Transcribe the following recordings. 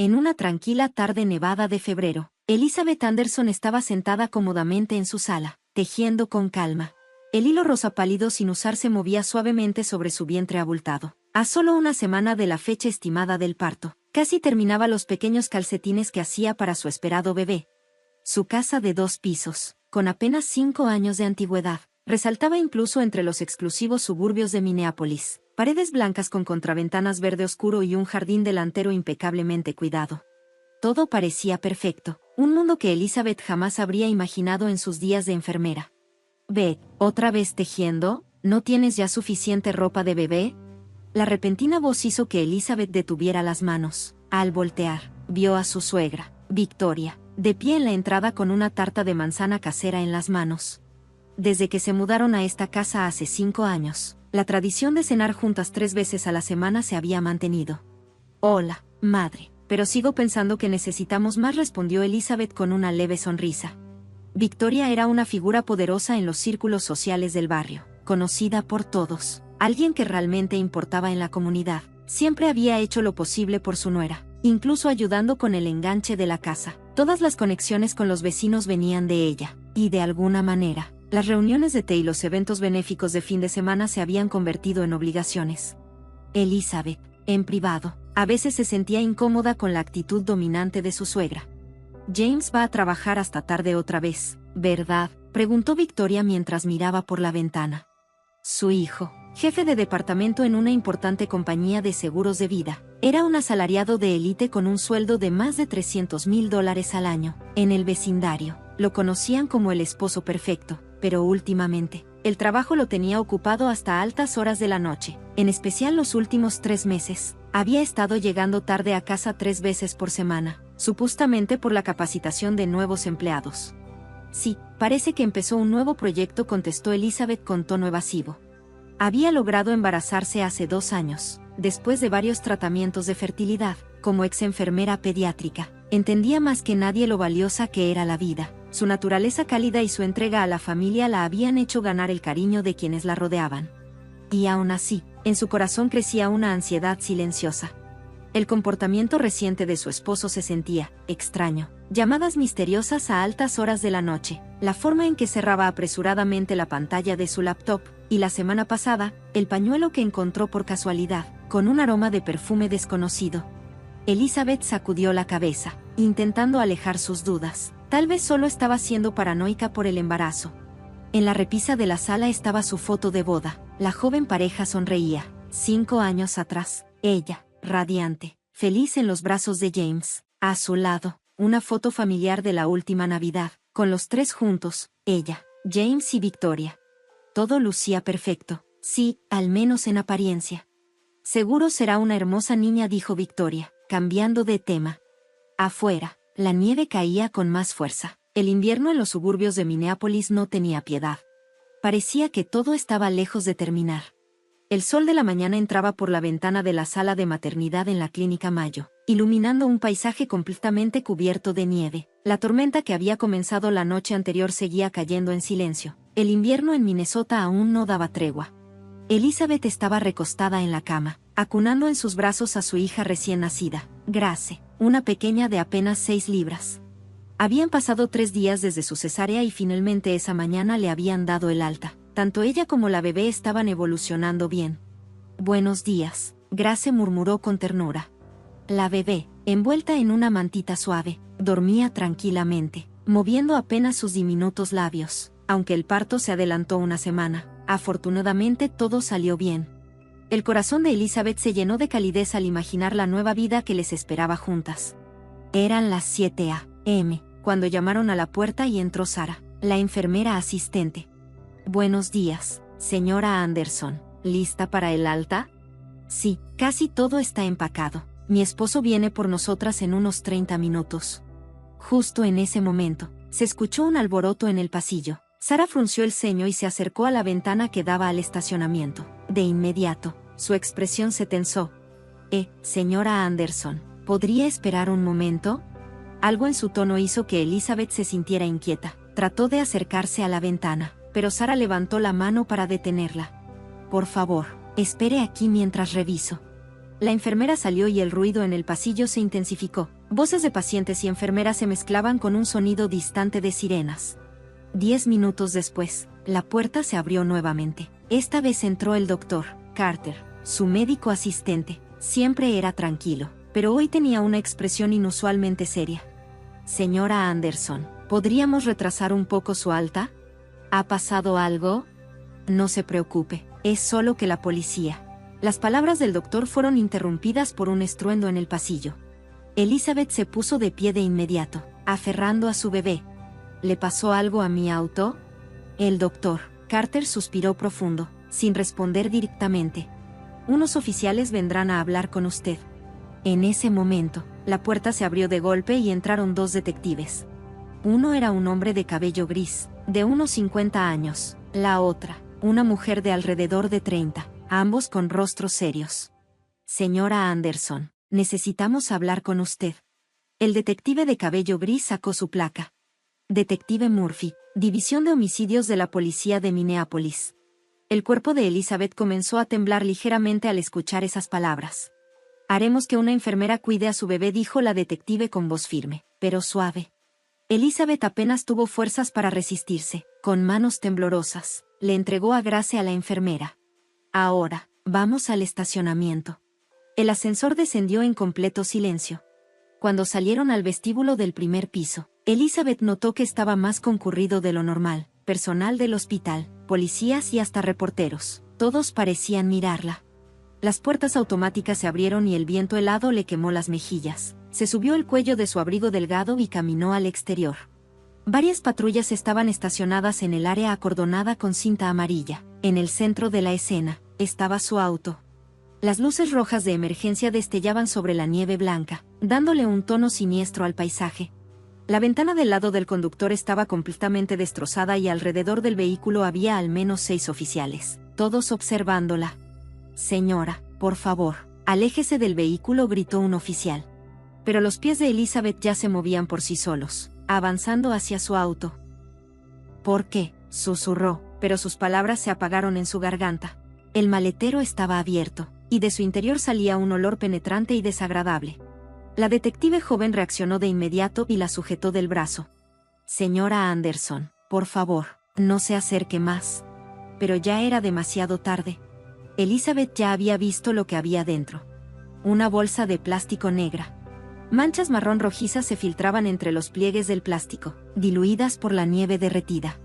En una tranquila tarde nevada de febrero, Elizabeth Anderson estaba sentada cómodamente en su sala, tejiendo con calma. El hilo rosa pálido sin usar se movía suavemente sobre su vientre abultado. A solo una semana de la fecha estimada del parto, casi terminaba los pequeños calcetines que hacía para su esperado bebé. Su casa de 2 pisos, con apenas 5 años de antigüedad, resaltaba incluso entre los exclusivos suburbios de Minneapolis. Paredes blancas con contraventanas verde oscuro y un jardín delantero impecablemente cuidado. Todo parecía perfecto, un mundo que Elizabeth jamás habría imaginado en sus días de enfermera. «Beth, ¿otra vez tejiendo? ¿No tienes ya suficiente ropa de bebé?» La repentina voz hizo que Elizabeth detuviera las manos. Al voltear, vio a su suegra, Victoria, de pie en la entrada con una tarta de manzana casera en las manos. Desde que se mudaron a esta casa hace 5 años, la tradición de cenar juntas 3 veces a la semana se había mantenido. «Hola, madre, pero sigo pensando que necesitamos más», respondió Elizabeth con una leve sonrisa. Victoria era una figura poderosa en los círculos sociales del barrio, conocida por todos, alguien que realmente importaba en la comunidad. Siempre había hecho lo posible por su nuera, incluso ayudando con el enganche de la casa. Todas las conexiones con los vecinos venían de ella, y de alguna manera, las reuniones de té y los eventos benéficos de fin de semana se habían convertido en obligaciones. Elizabeth, en privado, a veces se sentía incómoda con la actitud dominante de su suegra. «James va a trabajar hasta tarde otra vez, ¿verdad?», preguntó Victoria mientras miraba por la ventana. Su hijo, jefe de departamento en una importante compañía de seguros de vida, era un asalariado de élite con un sueldo de más de $300,000 al año. En el vecindario, lo conocían como el esposo perfecto, pero últimamente, el trabajo lo tenía ocupado hasta altas horas de la noche. En especial los últimos 3 meses, había estado llegando tarde a casa 3 veces por semana, supuestamente por la capacitación de nuevos empleados. «Sí, parece que empezó un nuevo proyecto», contestó Elizabeth con tono evasivo. Había logrado embarazarse hace 2 años, después de varios tratamientos de fertilidad. Como ex enfermera pediátrica, entendía más que nadie lo valiosa que era la vida. Su naturaleza cálida y su entrega a la familia la habían hecho ganar el cariño de quienes la rodeaban. Y aún así, en su corazón crecía una ansiedad silenciosa. El comportamiento reciente de su esposo se sentía extraño. Llamadas misteriosas a altas horas de la noche, la forma en que cerraba apresuradamente la pantalla de su laptop, y la semana pasada, el pañuelo que encontró por casualidad, con un aroma de perfume desconocido. Elizabeth sacudió la cabeza, intentando alejar sus dudas. Tal vez solo estaba siendo paranoica por el embarazo. En la repisa de la sala estaba su foto de boda. La joven pareja sonreía. 5 años atrás, ella, radiante, feliz en los brazos de James. A su lado, una foto familiar de la última Navidad, con los 3 juntos, ella, James y Victoria. Todo lucía perfecto, sí, al menos en apariencia. «Seguro será una hermosa niña», dijo Victoria, cambiando de tema. Afuera, la nieve caía con más fuerza. El invierno en los suburbios de Minneapolis no tenía piedad. Parecía que todo estaba lejos de terminar. El sol de la mañana entraba por la ventana de la sala de maternidad en la Clínica Mayo, iluminando un paisaje completamente cubierto de nieve. La tormenta que había comenzado la noche anterior seguía cayendo en silencio. El invierno en Minnesota aún no daba tregua. Elizabeth estaba recostada en la cama, acunando en sus brazos a su hija recién nacida, Grace, una pequeña de apenas 6 libras. Habían pasado 3 días desde su cesárea y finalmente esa mañana le habían dado el alta. Tanto ella como la bebé estaban evolucionando bien. «Buenos días», Grace murmuró con ternura. La bebé, envuelta en una mantita suave, dormía tranquilamente, moviendo apenas sus diminutos labios. Aunque el parto se adelantó una semana, afortunadamente todo salió bien. El corazón de Elizabeth se llenó de calidez al imaginar la nueva vida que les esperaba juntas. Eran las 7 a.m. cuando llamaron a la puerta y entró Sara, la enfermera asistente. «Buenos días, señora Anderson. ¿Lista para el alta?» «Sí, casi todo está empacado. Mi esposo viene por nosotras en unos 30 minutos». Justo en ese momento, se escuchó un alboroto en el pasillo. Sara frunció el ceño y se acercó a la ventana que daba al estacionamiento. De inmediato, su expresión se tensó. Señora Anderson, ¿podría esperar un momento?» Algo en su tono hizo que Elizabeth se sintiera inquieta. Trató de acercarse a la ventana, pero Sara levantó la mano para detenerla. «Por favor, espere aquí mientras reviso». La enfermera salió y el ruido en el pasillo se intensificó. Voces de pacientes y enfermeras se mezclaban con un sonido distante de sirenas. 10 minutos después, la puerta se abrió nuevamente. Esta vez entró el doctor Carter, su médico asistente. Siempre era tranquilo, pero hoy tenía una expresión inusualmente seria. Señora Anderson, ¿podríamos retrasar un poco su alta? ¿Ha pasado algo? No se preocupe, es solo que la policía. Las palabras del doctor fueron interrumpidas por un estruendo en el pasillo. Elizabeth se puso de pie de inmediato, aferrando a su bebé. ¿Le pasó algo a mi auto? El doctor Carter suspiró profundo, sin responder directamente. Unos oficiales vendrán a hablar con usted. En ese momento, la puerta se abrió de golpe y entraron 2 detectives. Uno era un hombre de cabello gris, de unos 50 años. La otra, una mujer de alrededor de 30, ambos con rostros serios. Señora Anderson, necesitamos hablar con usted. El detective de cabello gris sacó su placa. Detective Murphy, División de Homicidios de la Policía de Minneapolis. El cuerpo de Elizabeth comenzó a temblar ligeramente al escuchar esas palabras. Haremos que una enfermera cuide a su bebé, dijo la detective con voz firme, pero suave. Elizabeth apenas tuvo fuerzas para resistirse. Con manos temblorosas, le entregó a Grace a la enfermera. Ahora, vamos al estacionamiento. El ascensor descendió en completo silencio. Cuando salieron al vestíbulo del primer piso, Elizabeth notó que estaba más concurrido de lo normal. Personal del hospital, policías y hasta reporteros. Todos parecían mirarla. Las puertas automáticas se abrieron y el viento helado le quemó las mejillas. Se subió el cuello de su abrigo delgado y caminó al exterior. Varias patrullas estaban estacionadas en el área acordonada con cinta amarilla. En el centro de la escena, estaba su auto. Las luces rojas de emergencia destellaban sobre la nieve blanca, dándole un tono siniestro al paisaje. La ventana del lado del conductor estaba completamente destrozada y alrededor del vehículo había al menos 6 oficiales, todos observándola. Señora, por favor, aléjese del vehículo, gritó un oficial. Pero los pies de Elizabeth ya se movían por sí solos, avanzando hacia su auto. ¿Por qué?, susurró, pero sus palabras se apagaron en su garganta. El maletero estaba abierto, y de su interior salía un olor penetrante y desagradable. La detective joven reaccionó de inmediato y la sujetó del brazo. Señora Anderson, por favor, no se acerque más. Pero ya era demasiado tarde. Elizabeth ya había visto lo que había dentro. Una bolsa de plástico negra. Manchas marrón rojizas se filtraban entre los pliegues del plástico, diluidas por la nieve derretida.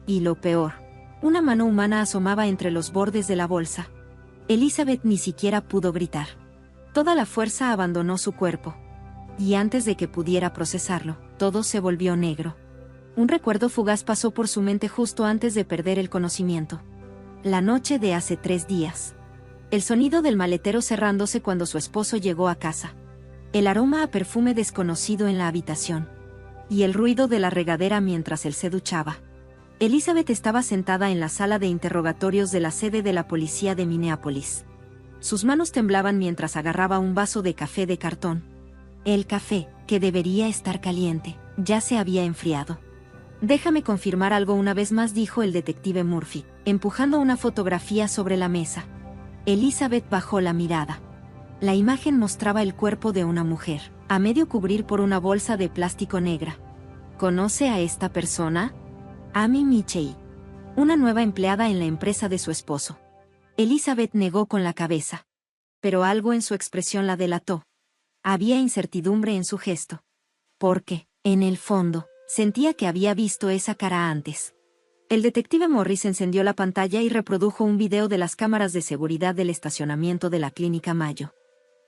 Y lo peor, una mano humana asomaba entre los bordes de la bolsa. Elizabeth ni siquiera pudo gritar. Toda la fuerza abandonó su cuerpo. Y antes de que pudiera procesarlo, todo se volvió negro. Un recuerdo fugaz pasó por su mente justo antes de perder el conocimiento. La noche de hace 3 días. El sonido del maletero cerrándose cuando su esposo llegó a casa. El aroma a perfume desconocido en la habitación. Y el ruido de la regadera mientras él se duchaba. Elizabeth estaba sentada en la sala de interrogatorios de la sede de la policía de Minneapolis. Sus manos temblaban mientras agarraba un vaso de café de cartón. El café, que debería estar caliente, ya se había enfriado. Déjame confirmar algo una vez más, dijo el detective Murphy, empujando una fotografía sobre la mesa. Elizabeth bajó la mirada. La imagen mostraba el cuerpo de una mujer, a medio cubrir por una bolsa de plástico negra. ¿Conoce a esta persona? Amy Mitchell. Una nueva empleada en la empresa de su esposo. Elizabeth negó con la cabeza. Pero algo en su expresión la delató. Había incertidumbre en su gesto. Porque, en el fondo, sentía que había visto esa cara antes. El detective Morris encendió la pantalla y reprodujo un video de las cámaras de seguridad del estacionamiento de la Clínica Mayo.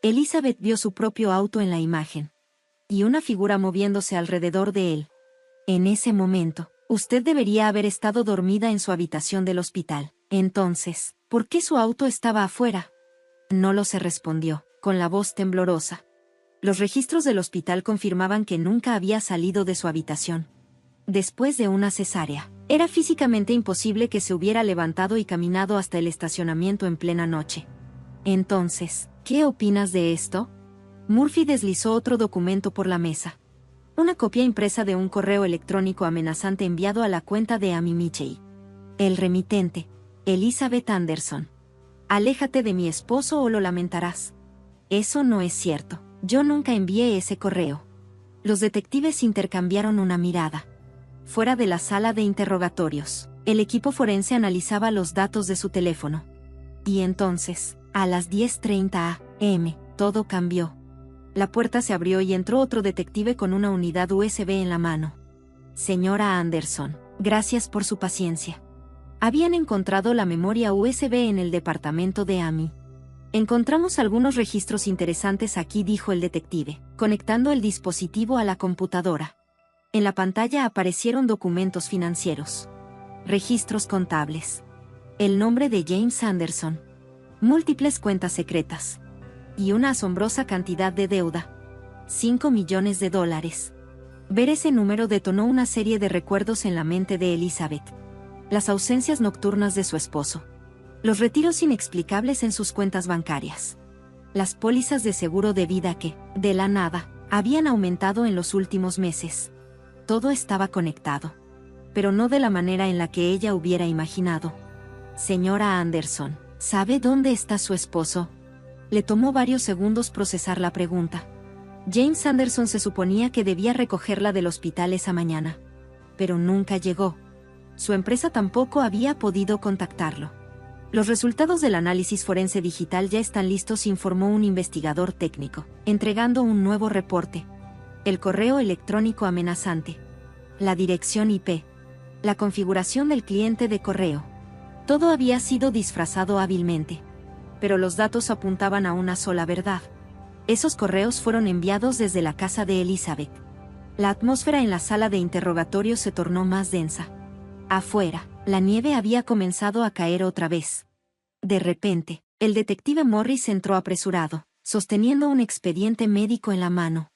Elizabeth vio su propio auto en la imagen. Y una figura moviéndose alrededor de él. En ese momento, usted debería haber estado dormida en su habitación del hospital. Entonces, ¿por qué su auto estaba afuera? No lo sé, respondió, con la voz temblorosa. Los registros del hospital confirmaban que nunca había salido de su habitación. Después de una cesárea, era físicamente imposible que se hubiera levantado y caminado hasta el estacionamiento en plena noche. Entonces, ¿qué opinas de esto? Murphy deslizó otro documento por la mesa. Una copia impresa de un correo electrónico amenazante enviado a la cuenta de Amy Mitchell. El remitente, Elizabeth Anderson. Aléjate de mi esposo o lo lamentarás. Eso no es cierto. Yo nunca envié ese correo. Los detectives intercambiaron una mirada. Fuera de la sala de interrogatorios, el equipo forense analizaba los datos de su teléfono. Y entonces, a las 10:30 a.m., todo cambió. La puerta se abrió y entró otro detective con una unidad USB en la mano. Señora Anderson, gracias por su paciencia. Habían encontrado la memoria USB en el departamento de Amy. Encontramos algunos registros interesantes aquí, dijo el detective, conectando el dispositivo a la computadora. En la pantalla aparecieron documentos financieros, registros contables, el nombre de James Anderson, múltiples cuentas secretas y una asombrosa cantidad de deuda. $5 millones. Ver ese número detonó una serie de recuerdos en la mente de Elizabeth. Las ausencias nocturnas de su esposo, los retiros inexplicables en sus cuentas bancarias, las pólizas de seguro de vida que, de la nada, habían aumentado en los últimos meses. Todo estaba conectado, pero no de la manera en la que ella hubiera imaginado. Señora Anderson, ¿sabe dónde está su esposo? Le tomó varios segundos procesar la pregunta. James Anderson se suponía que debía recogerla del hospital esa mañana, pero nunca llegó. Su empresa tampoco había podido contactarlo. Los resultados del análisis forense digital ya están listos, informó un investigador técnico, entregando un nuevo reporte. El correo electrónico amenazante, la dirección IP, la configuración del cliente de correo. Todo había sido disfrazado hábilmente. Pero los datos apuntaban a una sola verdad. Esos correos fueron enviados desde la casa de Elizabeth. La atmósfera en la sala de interrogatorio se tornó más densa. Afuera, la nieve había comenzado a caer otra vez. De repente, el detective Morris entró apresurado, sosteniendo un expediente médico en la mano.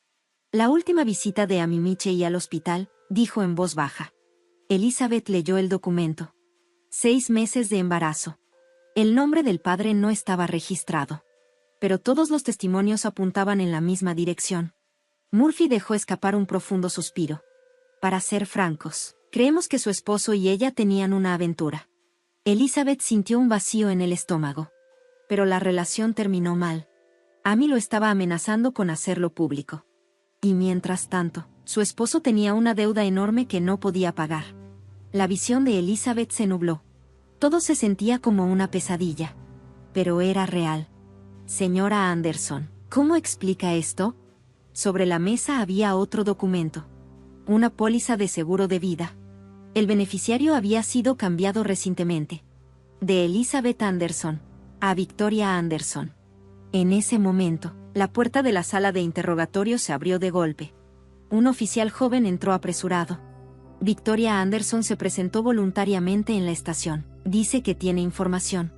La última visita de Amy Mitchell al hospital, dijo en voz baja. Elizabeth leyó el documento. 6 meses de embarazo. El nombre del padre no estaba registrado. Pero todos los testimonios apuntaban en la misma dirección. Murphy dejó escapar un profundo suspiro. Para ser francos, creemos que su esposo y ella tenían una aventura. Elizabeth sintió un vacío en el estómago. Pero la relación terminó mal. Amy lo estaba amenazando con hacerlo público. Y mientras tanto, su esposo tenía una deuda enorme que no podía pagar. La visión de Elizabeth se nubló. Todo se sentía como una pesadilla. Pero era real. Señora Anderson, ¿cómo explica esto? Sobre la mesa había otro documento. Una póliza de seguro de vida. El beneficiario había sido cambiado recientemente. De Elizabeth Anderson a Victoria Anderson. En ese momento, la puerta de la sala de interrogatorio se abrió de golpe. Un oficial joven entró apresurado. Victoria Anderson se presentó voluntariamente en la estación. Dice que tiene información.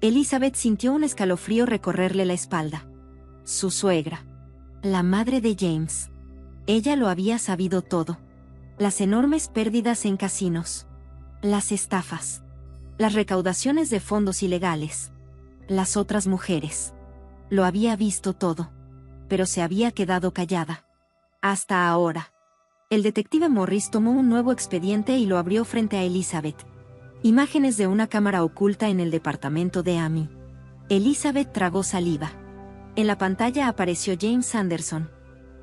Elizabeth sintió un escalofrío recorrerle la espalda. Su suegra. La madre de James. Ella lo había sabido todo. Las enormes pérdidas en casinos. Las estafas. Las recaudaciones de fondos ilegales. Las otras mujeres. Lo había visto todo. Pero se había quedado callada. Hasta ahora. El detective Morris tomó un nuevo expediente y lo abrió frente a Elizabeth. Imágenes de una cámara oculta en el departamento de Amy. Elizabeth tragó saliva. En la pantalla apareció James Anderson,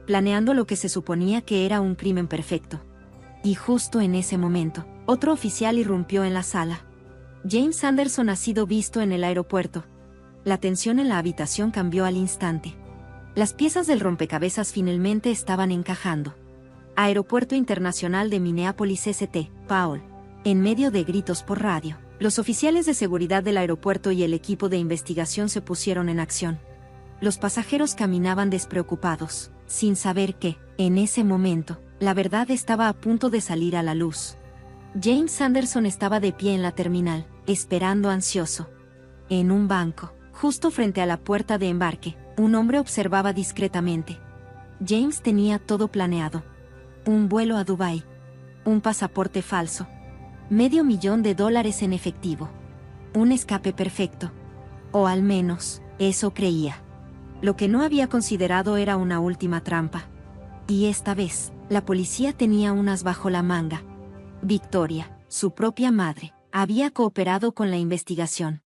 planeando lo que se suponía que era un crimen perfecto. Y justo en ese momento, otro oficial irrumpió en la sala. James Anderson ha sido visto en el aeropuerto. La tensión en la habitación cambió al instante. Las piezas del rompecabezas finalmente estaban encajando. Aeropuerto Internacional de Minneapolis St. Paul. En medio de gritos por radio, los oficiales de seguridad del aeropuerto y el equipo de investigación se pusieron en acción. Los pasajeros caminaban despreocupados, sin saber que, en ese momento, la verdad estaba a punto de salir a la luz. James Anderson estaba de pie en la terminal, esperando ansioso. En un banco, justo frente a la puerta de embarque, un hombre observaba discretamente. James tenía todo planeado. Un vuelo a Dubái. Un pasaporte falso. $500,000 en efectivo. Un escape perfecto. O al menos, eso creía. Lo que no había considerado era una última trampa. Y esta vez, la policía tenía unas bajo la manga. Victoria, su propia madre, había cooperado con la investigación.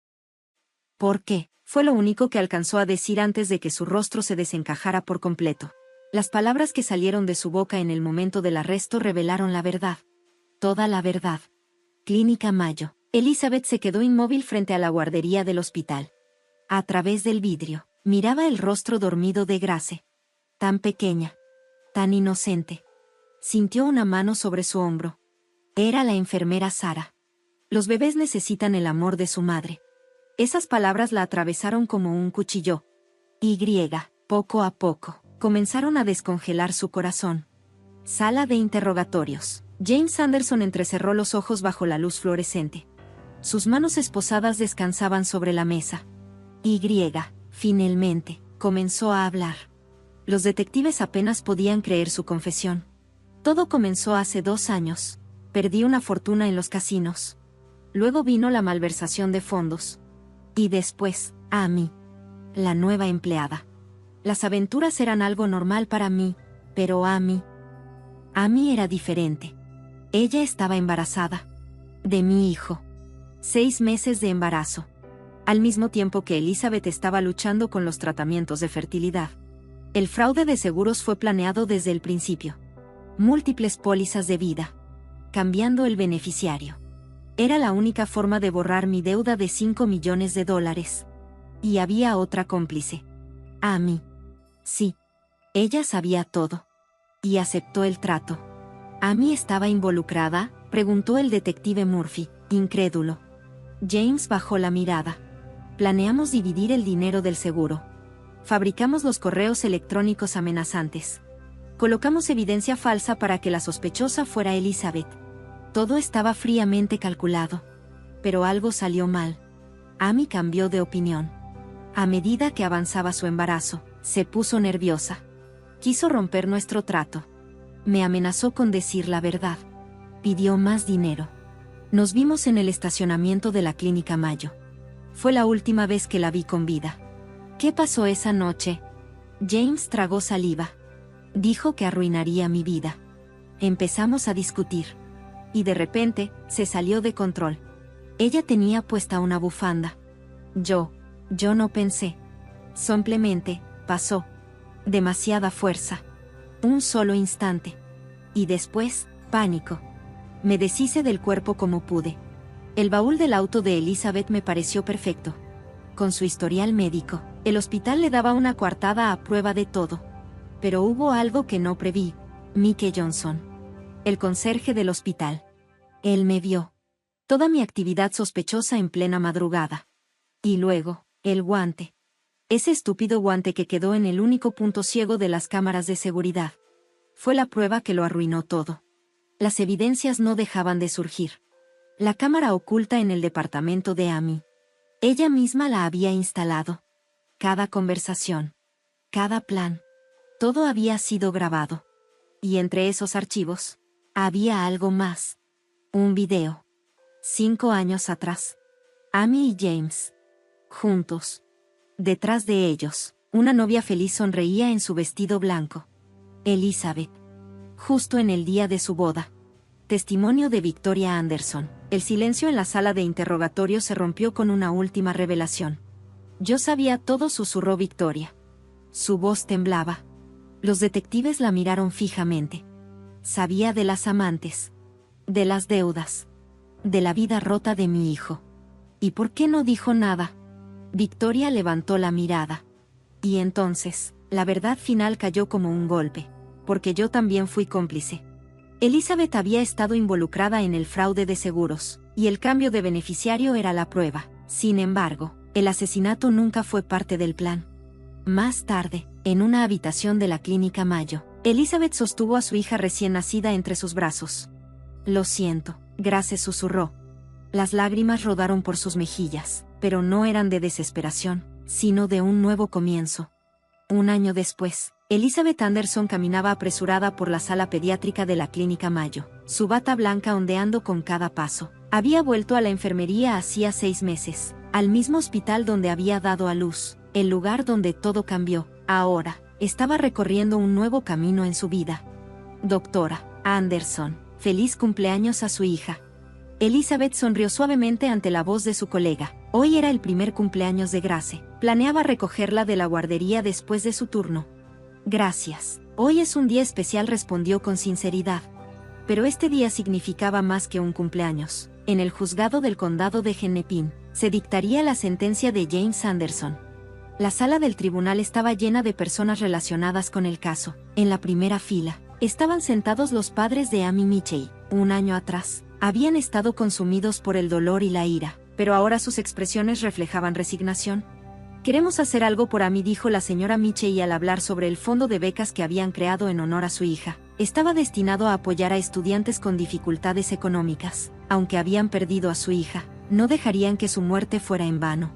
¿Por qué? Fue lo único que alcanzó a decir antes de que su rostro se desencajara por completo. Las palabras que salieron de su boca en el momento del arresto revelaron la verdad. Toda la verdad. Clínica Mayo. Elizabeth se quedó inmóvil frente a la guardería del hospital. A través del vidrio, miraba el rostro dormido de Grace. Tan pequeña. Tan inocente. Sintió una mano sobre su hombro. Era la enfermera Sara. Los bebés necesitan el amor de su madre. Esas palabras la atravesaron como un cuchillo. Poco a poco, comenzaron a descongelar su corazón. Sala de interrogatorios. James Anderson entrecerró los ojos bajo la luz fluorescente. Sus manos esposadas descansaban sobre la mesa. Finalmente, comenzó a hablar. Los detectives apenas podían creer su confesión. Todo comenzó hace 2 años. Perdí una fortuna en los casinos. Luego vino la malversación de fondos. Y después, Amy, la nueva empleada. Las aventuras eran algo normal para mí, pero Amy era diferente. Ella estaba embarazada. De mi hijo. 6 meses de embarazo. Al mismo tiempo que Elizabeth estaba luchando con los tratamientos de fertilidad. El fraude de seguros fue planeado desde el principio. Múltiples pólizas de vida. Cambiando el beneficiario. Era la única forma de borrar mi deuda de $5 millones. Y había otra cómplice. Amy. Sí. Ella sabía todo. Y aceptó el trato. ¿Amy estaba involucrada?, preguntó el detective Murphy, incrédulo. James bajó la mirada. Planeamos dividir el dinero del seguro. Fabricamos los correos electrónicos amenazantes. Colocamos evidencia falsa para que la sospechosa fuera Elizabeth. Todo estaba fríamente calculado. Pero algo salió mal. Amy cambió de opinión. A medida que avanzaba su embarazo, se puso nerviosa. Quiso romper nuestro trato. Me amenazó con decir la verdad. Pidió más dinero. Nos vimos en el estacionamiento de la Clínica Mayo. Fue la última vez que la vi con vida. ¿Qué pasó esa noche? James tragó saliva. Dijo que arruinaría mi vida. Empezamos a discutir. Y de repente, se salió de control. Ella tenía puesta una bufanda. Yo no pensé. Simplemente, pasó. Demasiada fuerza. Un solo instante. Y después, pánico. Me deshice del cuerpo como pude. El baúl del auto de Elizabeth me pareció perfecto. Con su historial médico, el hospital le daba una coartada a prueba de todo. Pero hubo algo que no preví. Mike Johnson. El conserje del hospital. Él me vio. Toda mi actividad sospechosa en plena madrugada. Y luego, el guante. Ese estúpido guante que quedó en el único punto ciego de las cámaras de seguridad. Fue la prueba que lo arruinó todo. Las evidencias no dejaban de surgir. La cámara oculta en el departamento de Amy. Ella misma la había instalado. Cada conversación. Cada plan. Todo había sido grabado. Y entre esos archivos, había algo más. Un video. 5 años atrás. Amy y James. Juntos. Detrás de ellos, una novia feliz sonreía en su vestido blanco. Elizabeth. Justo en el día de su boda. Testimonio de Victoria Anderson. El silencio en la sala de interrogatorio se rompió con una última revelación. Yo sabía todo, susurró Victoria. Su voz temblaba. Los detectives la miraron fijamente. Sabía de las amantes. De las deudas. De la vida rota de mi hijo. ¿Y por qué no dijo nada? Victoria levantó la mirada. Y entonces, la verdad final cayó como un golpe. Porque yo también fui cómplice. Elizabeth había estado involucrada en el fraude de seguros, y el cambio de beneficiario era la prueba. Sin embargo, el asesinato nunca fue parte del plan. Más tarde, en una habitación de la Clínica Mayo, Elizabeth sostuvo a su hija recién nacida entre sus brazos. Lo siento, Grace susurró. Las lágrimas rodaron por sus mejillas, pero no eran de desesperación, sino de un nuevo comienzo. 1 año después, Elizabeth Anderson caminaba apresurada por la sala pediátrica de la Clínica Mayo, su bata blanca ondeando con cada paso. Había vuelto a la enfermería hacía 6 meses, al mismo hospital donde había dado a luz, el lugar donde todo cambió. Ahora, estaba recorriendo un nuevo camino en su vida. Doctora Anderson, feliz cumpleaños a su hija. Elizabeth sonrió suavemente ante la voz de su colega, Hoy era el primer cumpleaños de Grace. Planeaba recogerla de la guardería después de su turno. Gracias. Hoy es un día especial, respondió con sinceridad. Pero este día significaba más que un cumpleaños. En el juzgado del condado de Hennepin, se dictaría la sentencia de James Anderson. La sala del tribunal estaba llena de personas relacionadas con el caso. En la primera fila, estaban sentados los padres de Amy Mitchell. Un año atrás, habían estado consumidos por el dolor y la ira, pero ahora sus expresiones reflejaban resignación. Queremos hacer algo por Amy, dijo la señora Mitchell al hablar sobre el fondo de becas que habían creado en honor a su hija. Estaba destinado a apoyar a estudiantes con dificultades económicas. Aunque habían perdido a su hija, no dejarían que su muerte fuera en vano.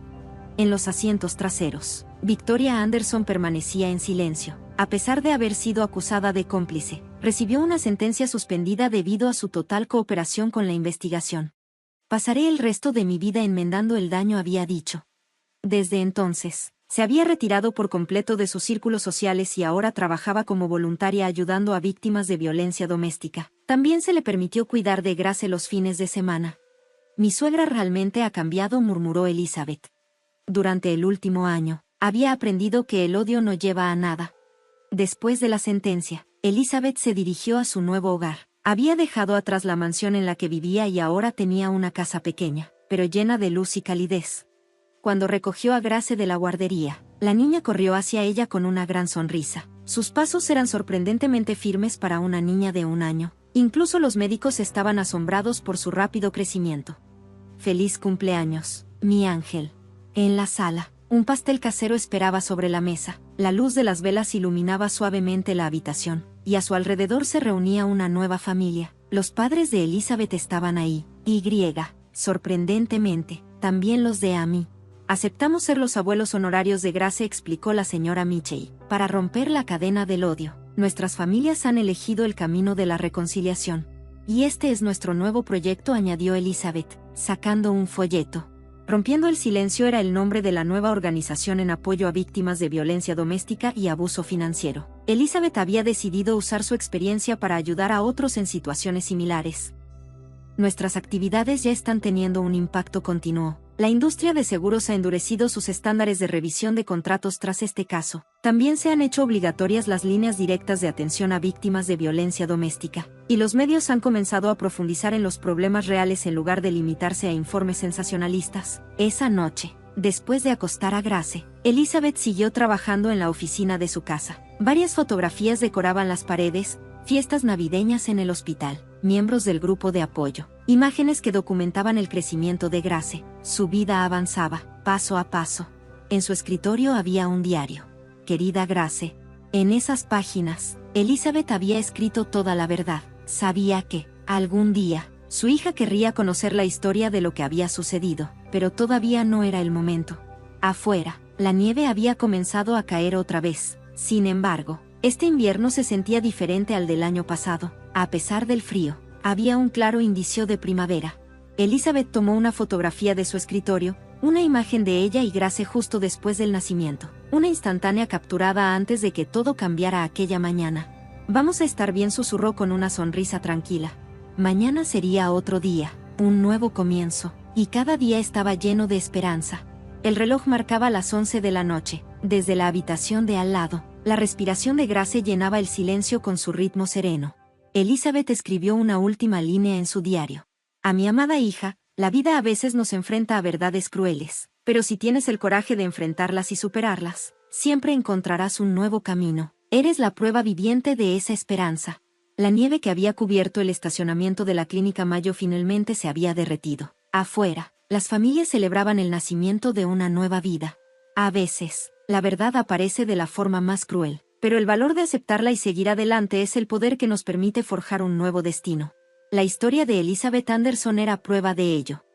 En los asientos traseros, Victoria Anderson permanecía en silencio. A pesar de haber sido acusada de cómplice, recibió una sentencia suspendida debido a su total cooperación con la investigación. Pasaré el resto de mi vida enmendando el daño, había dicho. Desde entonces, se había retirado por completo de sus círculos sociales y ahora trabajaba como voluntaria ayudando a víctimas de violencia doméstica. También se le permitió cuidar de Grace los fines de semana. Mi suegra realmente ha cambiado, murmuró Elizabeth. Durante el último año, había aprendido que el odio no lleva a nada. Después de la sentencia, Elizabeth se dirigió a su nuevo hogar. Había dejado atrás la mansión en la que vivía y ahora tenía una casa pequeña, pero llena de luz y calidez. Cuando recogió a Grace de la guardería, la niña corrió hacia ella con una gran sonrisa. Sus pasos eran sorprendentemente firmes para una niña de 1 año. Incluso los médicos estaban asombrados por su rápido crecimiento. Feliz cumpleaños, mi ángel. En la sala, un pastel casero esperaba sobre la mesa. La luz de las velas iluminaba suavemente la habitación, y a su alrededor se reunía una nueva familia. Los padres de Elizabeth estaban ahí, y, sorprendentemente, también los de Amy. Aceptamos ser los abuelos honorarios de Grace, explicó la señora Mitchell, para romper la cadena del odio. Nuestras familias han elegido el camino de la reconciliación. Y este es nuestro nuevo proyecto, añadió Elizabeth, sacando un folleto. Rompiendo el silencio era el nombre de la nueva organización en apoyo a víctimas de violencia doméstica y abuso financiero. Elizabeth había decidido usar su experiencia para ayudar a otros en situaciones similares. Nuestras actividades ya están teniendo un impacto, continuó. La industria de seguros ha endurecido sus estándares de revisión de contratos tras este caso. También se han hecho obligatorias las líneas directas de atención a víctimas de violencia doméstica, y los medios han comenzado a profundizar en los problemas reales en lugar de limitarse a informes sensacionalistas. Esa noche, después de acostar a Grace, Elizabeth siguió trabajando en la oficina de su casa. Varias fotografías decoraban las paredes, fiestas navideñas en el hospital, miembros del grupo de apoyo, imágenes que documentaban el crecimiento de Grace. Su vida avanzaba, paso a paso. En su escritorio había un diario. Querida Grace. En esas páginas, Elizabeth había escrito toda la verdad. Sabía que, algún día, su hija querría conocer la historia de lo que había sucedido, pero todavía no era el momento. Afuera, la nieve había comenzado a caer otra vez. Sin embargo, este invierno se sentía diferente al del año pasado. A pesar del frío, había un claro indicio de primavera. Elizabeth tomó una fotografía de su escritorio, una imagen de ella y Grace justo después del nacimiento, una instantánea capturada antes de que todo cambiara aquella mañana. Vamos a estar bien, susurró con una sonrisa tranquila. Mañana sería otro día, un nuevo comienzo, y cada día estaba lleno de esperanza. El reloj marcaba las 11 de la noche. Desde la habitación de al lado, la respiración de Grace llenaba el silencio con su ritmo sereno. Elizabeth escribió una última línea en su diario. A mi amada hija, la vida a veces nos enfrenta a verdades crueles, pero si tienes el coraje de enfrentarlas y superarlas, siempre encontrarás un nuevo camino. Eres la prueba viviente de esa esperanza. La nieve que había cubierto el estacionamiento de la clínica Mayo finalmente se había derretido. Afuera, las familias celebraban el nacimiento de una nueva vida. A veces, la verdad aparece de la forma más cruel, pero el valor de aceptarla y seguir adelante es el poder que nos permite forjar un nuevo destino. La historia de Elizabeth Anderson era prueba de ello.